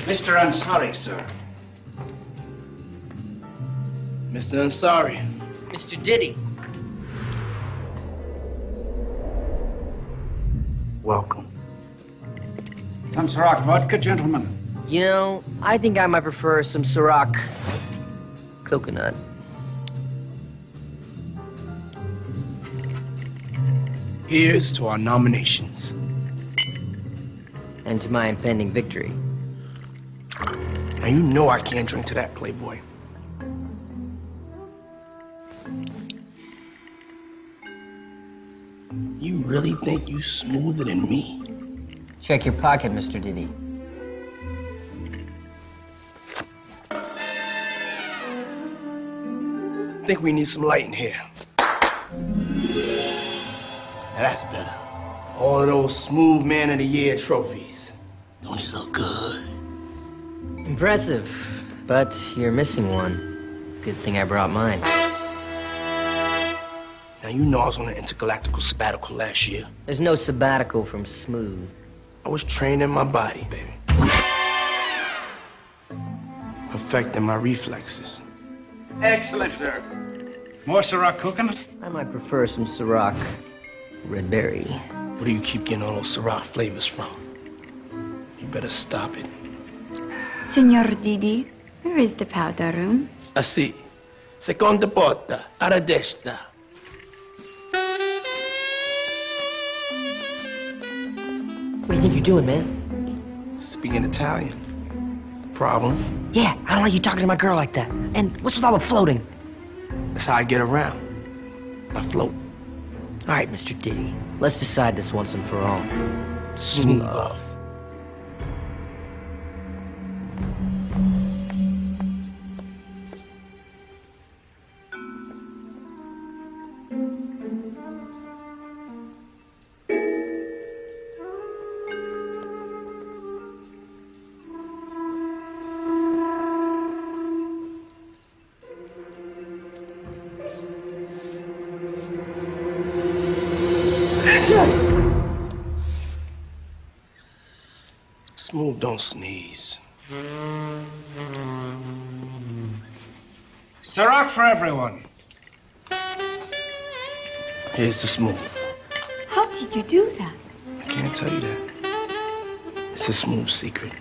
Mr. Ansari, sir. Mr. Ansari. Mr. Diddy. Welcome. Some Ciroc vodka, gentlemen? You know, I think I might prefer some Ciroc coconut. Here's to our nominations. And to my impending victory. Now you know I can't drink to that, Playboy. You really think you smoother than me? Check your pocket, Mr. Diddy. Think we need some light in here. That's better. All of those Smooth Man of the Year trophies. Don't he look good? Impressive, but you're missing one. Good thing I brought mine. Now you know I was on an intergalactical sabbatical last year. There's no sabbatical from Smooth. I was training my body, baby. Perfecting my reflexes. Excellent, sir. More Ciroc coconut? I might prefer some Ciroc red berry. Where do you keep getting all those Ciroc flavors from? You better stop it. Senor Didi, where is the powder room? Sì. Seconda porta, alla destra. What do you think you're doing, man? Speaking Italian. Problem? Yeah, I don't like you talking to my girl like that. And what's with all the floating? That's how I get around. I float. All right, Mr. Diddy, let's decide this once and for all. Smooth love. Smooth don't sneeze. Ciroc for everyone. Here's the Smooth. How did you do that? I can't tell you that. It's a Smooth secret.